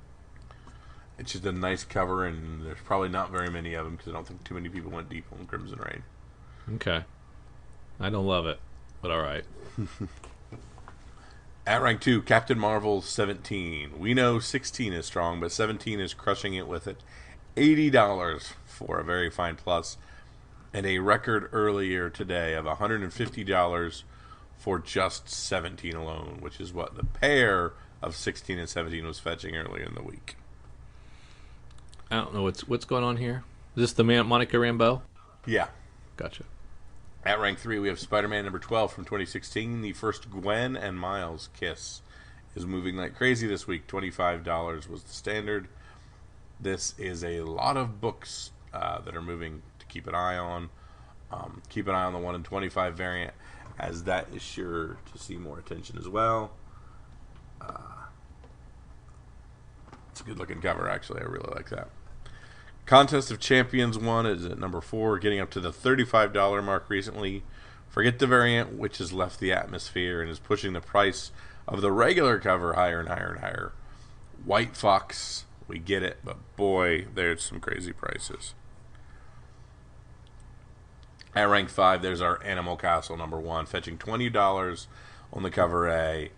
It's just a nice cover, and there's probably not very many of them because I don't think too many people went deep on Crimson Reign. Okay. I don't love it, but all right. At rank 2, Captain Marvel 17. We know 16 is strong, but 17 is crushing it with it. $80 for a very fine plus, and a record earlier today of $150 for just 17 alone, which is what the pair of 16 and 17 was fetching earlier in the week. I don't know what's going on here. Is this the Monica Rambeau? Yeah. Gotcha. At rank 3, we have Spider-Man number 12 from 2016. The first Gwen and Miles kiss is moving like crazy this week. $25 was the standard. This is a lot of books that are moving to keep an eye on. Keep an eye on the 1 in 25 variant, as that is sure to see more attention as well. It's a good looking cover, actually. I really like that. Contest of Champions 1 is at number 4, getting up to the $35 mark recently Forget the variant, which has left the atmosphere and is pushing the price of the regular cover higher and higher and higher. White Fox, we get it, but boy, there's some crazy prices. At rank 5, there's our Animal Castle #1, fetching $20 on the cover A.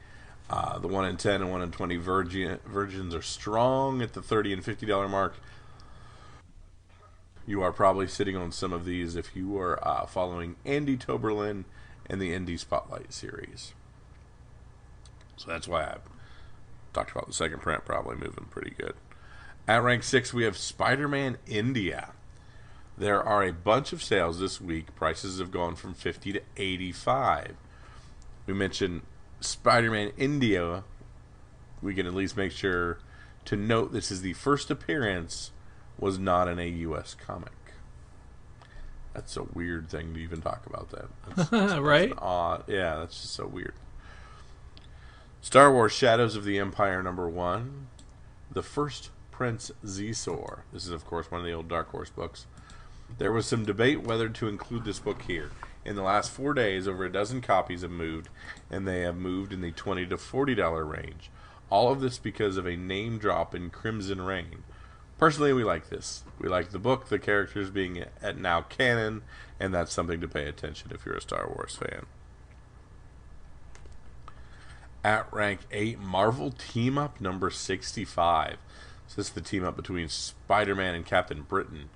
The 1 in 10 and 1 in 20 virgins are strong at the $30 and $50 mark. You are probably sitting on some of these if you are following Andy Toberlin and the Indie Spotlight series. So that's why I talked about the second print probably moving pretty good. At rank 6, we have Spider-Man India. There are a bunch of sales this week. Prices have gone from $50 to $85. We mentioned Spider-Man India. We can at least make sure to note this is the first appearance was not in a U.S. comic. That's a weird thing to even talk about that. That's right? Odd. Yeah, that's just so weird. Star Wars Shadows of the Empire #1. The First Prince Zesor. This is, of course, one of the old Dark Horse books. There was some debate whether to include this book here. In the last 4 days, over a dozen copies have moved, and they have moved in the $20 to $40 range. All of this because of a name drop in Crimson Reign. Personally, we like this. We like the book, the characters being at now canon, and that's something to pay attention if you're a Star Wars fan. At rank 8, Marvel Team Up #65. So this is the team up between Spider-Man and Captain Britain.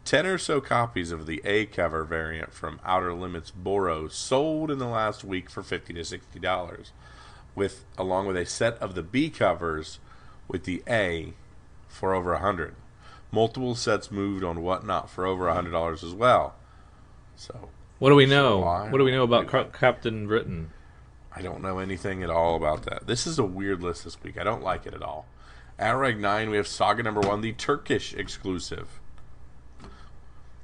10 or so copies of the A cover variant from Outer Limits Boros sold in the last week for $50 to $60, along with a set of the B covers with the A for over $100. Multiple sets moved on Whatnot for over $100 as well. So, what do we know? What do we know about Captain Britain? I don't know anything at all about that. This is a weird list this week. I don't like it at all. At rank 9, we have Saga #1, the Turkish exclusive.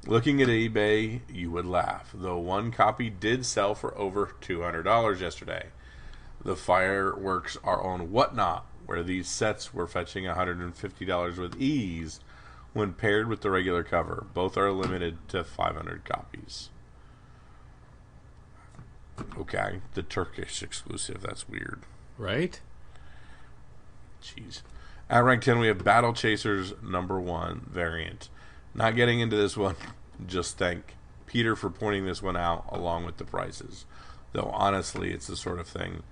Looking at eBay, you would laugh, though one copy did sell for over $200 yesterday. The fireworks are on Whatnot, where these sets were fetching $150 with ease when paired with the regular cover. Both are limited to 500 copies. Okay, the Turkish exclusive, that's weird. Right? Jeez. At rank 10, we have Battle Chasers #1 variant. Not getting into this one, just thank Peter for pointing this one out along with the prices. Though honestly, it's the sort of thing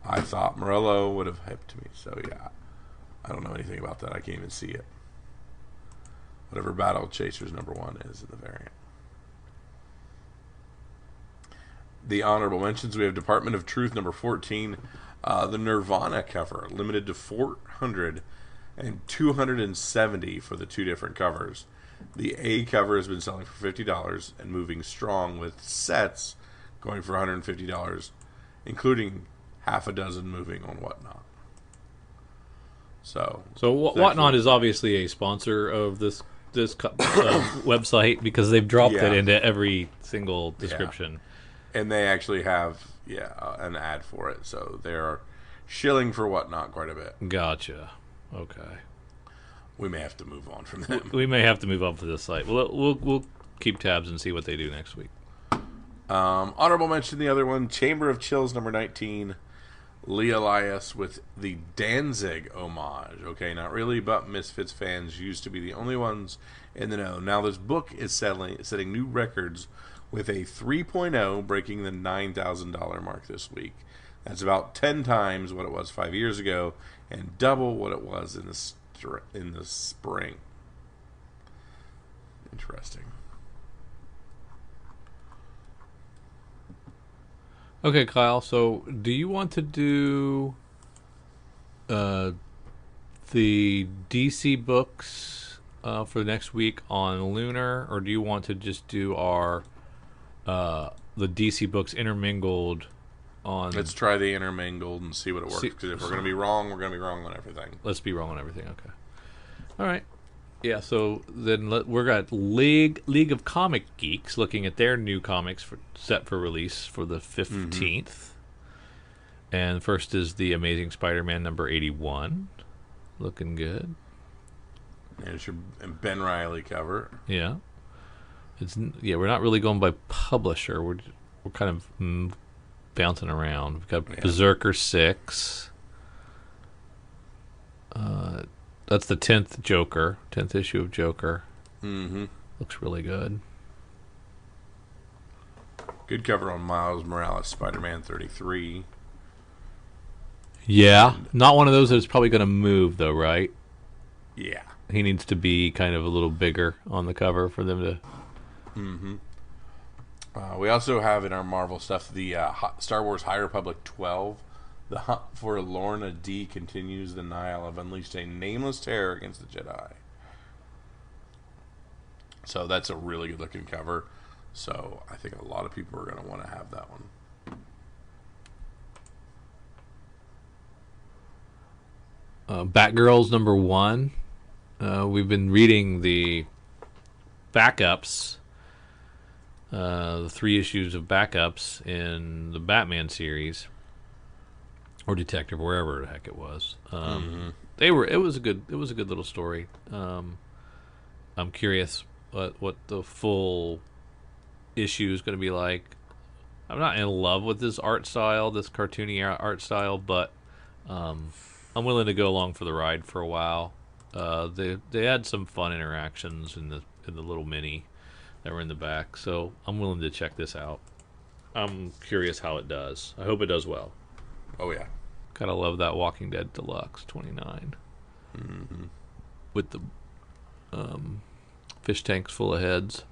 I thought Morello would have hipped me. So yeah, I don't know anything about that. I can't even see it. Whatever Battle Chasers #1 is in the variant. The honorable mentions, we have Department of Truth #14, the Nirvana cover, limited to 400 and 270 for the two different covers. The A cover has been selling for $50 and moving strong, with sets going for $150, including half a dozen moving on Whatnot. So Whatnot is obviously a sponsor of this website because they've dropped it into every single description. Yeah. And they actually have an ad for it, so they're shilling for Whatnot quite a bit. Gotcha. Okay. We may have to move on from them. We may have to move on for this site. We'll keep tabs and see what they do next week. Honorable mention, the other one, Chamber of Chills #19, Lee Elias with the Danzig homage. Okay, not really, but Misfits fans used to be the only ones in the know. Now this book is setting new records with a 3.0 breaking the $9,000 mark this week. That's about 10 times what it was 5 years ago and double what it was in the spring. Interesting. Okay, Kyle, so do you want to do the DC books for next week on Lunar, or do you want to just do our the DC books intermingled on... Let's try the intermingled and see what it works, because if we're going to be wrong, we're going to be wrong on everything. Let's be wrong on everything, okay. All right. Yeah, so then we're got League of Comic Geeks looking at their new comics set for release for the 15th. Mm-hmm. And first is the Amazing Spider-Man #81. Looking good. There's your Ben Reilly cover. Yeah. We're not really going by publisher. we're kind of bouncing around. We've got Berserker 6. That's the 10th Joker, 10th issue of Joker. Mm-hmm. Looks really good. Good cover on Miles Morales, Spider-Man 33. Yeah, not one of those that's probably going to move, though, right? Yeah. He needs to be kind of a little bigger on the cover for them to... Mm-hmm. We also have in our Marvel stuff the Star Wars High Republic 12. The hunt for Lorna D continues. The Nihil have unleashed a nameless terror against the Jedi. So that's a really good looking cover. So I think a lot of people are going to want to have that one. Batgirl's number 1. We've been reading the backups, the 3 issues of backups in the Batman series, or Detective, wherever the heck it was. It was a good little story. I'm curious what the full issue is going to be like. I'm not in love with this art style, this cartoony art style, but I'm willing to go along for the ride for a while. They had some fun interactions in the little mini that were in the back, so I'm willing to check this out. I'm curious how it does. I hope it does well. Oh yeah, gotta love that Walking Dead Deluxe 29 with the fish tanks full of heads.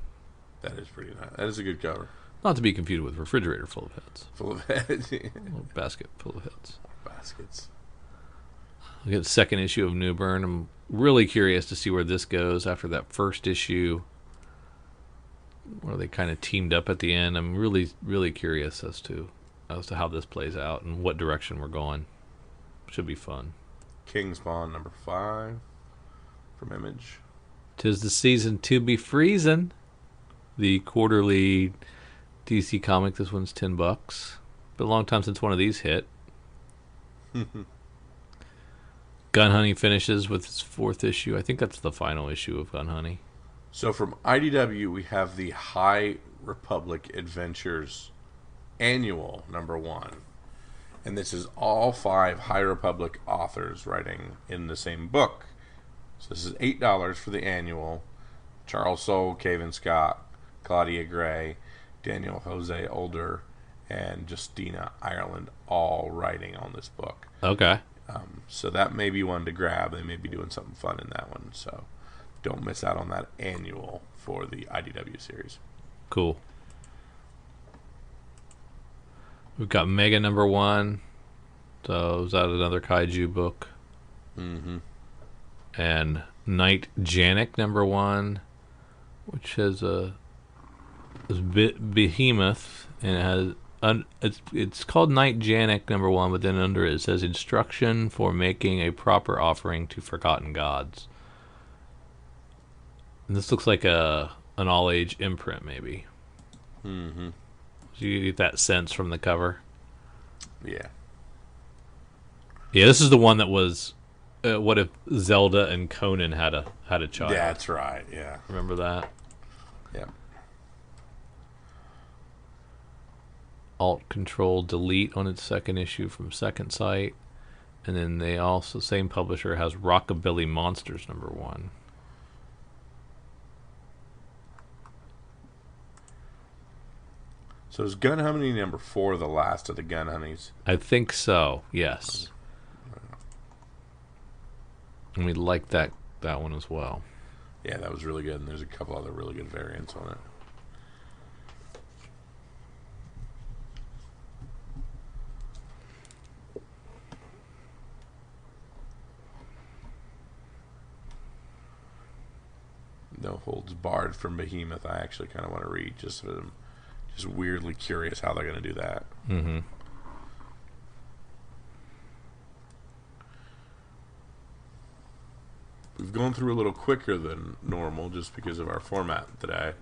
That is pretty nice. That is a good cover. Not to be confused with refrigerator full of heads. Full of heads. A little basket full of heads. Baskets. We get the second issue of New Bern. I'm really curious to see where this goes after that first issue, where they kind of teamed up at the end. I'm really, really curious as to how this plays out and what direction we're going. Should be fun. King Spawn number 5 from Image. 'Tis the season to be freezing. The quarterly DC comic. This one's $10. Been a long time since one of these hit. Gun Honey finishes with its 4th issue. I think that's the final issue of Gun Honey. So from IDW, we have the High Republic Adventures Annual number 1. And this is all 5 High Republic authors writing in the same book. So this is $8 for the annual. Charles Soule, Cavan Scott, Claudia Gray, Daniel Jose Older, and Justina Ireland all writing on this book. Okay. So that may be one to grab. They may be doing something fun in that one. So don't miss out on that annual for the IDW series. Cool. We've got Mega number 1. So is that another kaiju book? Mm-hmm. And Night Janik number 1, which has a behemoth, and it has it's called Night Janik number 1, but then under it says instruction for making a proper offering to forgotten gods. And this looks like an all-age imprint, maybe. Mm-hmm. Do you get that sense from the cover? Yeah. Yeah, this is the one that was. What if Zelda and Conan had a child? Yeah, that's right. Yeah. Remember that? Yeah. Alt Control Delete on its 2nd issue from Second Sight, and then they also, same publisher, has Rockabilly Monsters number 1. So is Gun Honey number 4 the last of the Gun Honeys? I think so. Yes. And we like that one as well. Yeah, that was really good, and there's a couple other really good variants on it. No Holds Barred from Behemoth. I actually kind of want to read. Just weirdly curious how they're going to do that. Mm-hmm. We've gone through a little quicker than normal just because of our format today.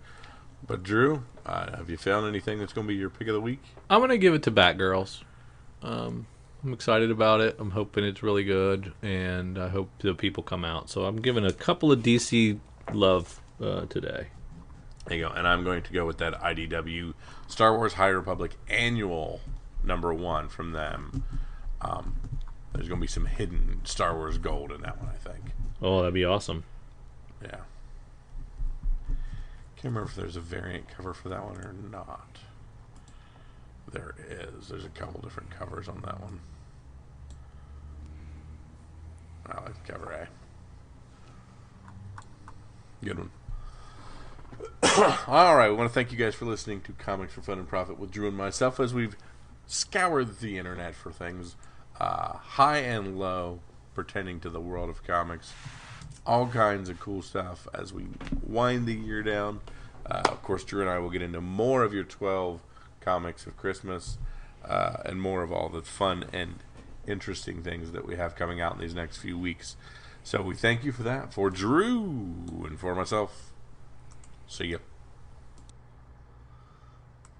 But Drew, have you found anything that's going to be your pick of the week? I'm going to give it to Batgirls. I'm excited about it. I'm hoping it's really good, and I hope the people come out. So I'm giving a couple of DC love today. There you go. And I'm going to go with that IDW Star Wars High Republic annual #1 from them. There's going to be some hidden Star Wars gold in that one, I think. Oh, that'd be awesome. Yeah. Can't remember if there's a variant cover for that one or not. There is. There's a couple different covers on that one. I like cover A. Good one. All right, we want to thank you guys for listening to Comics for Fun and Profit with Drew and myself as we've scoured the internet for things high and low pertaining to the world of comics. All kinds of cool stuff as we wind the year down. Of course, Drew and I will get into more of your 12 comics of Christmas and more of all the fun and interesting things that we have coming out in these next few weeks. So we thank you for that. For Drew and for myself, see ya.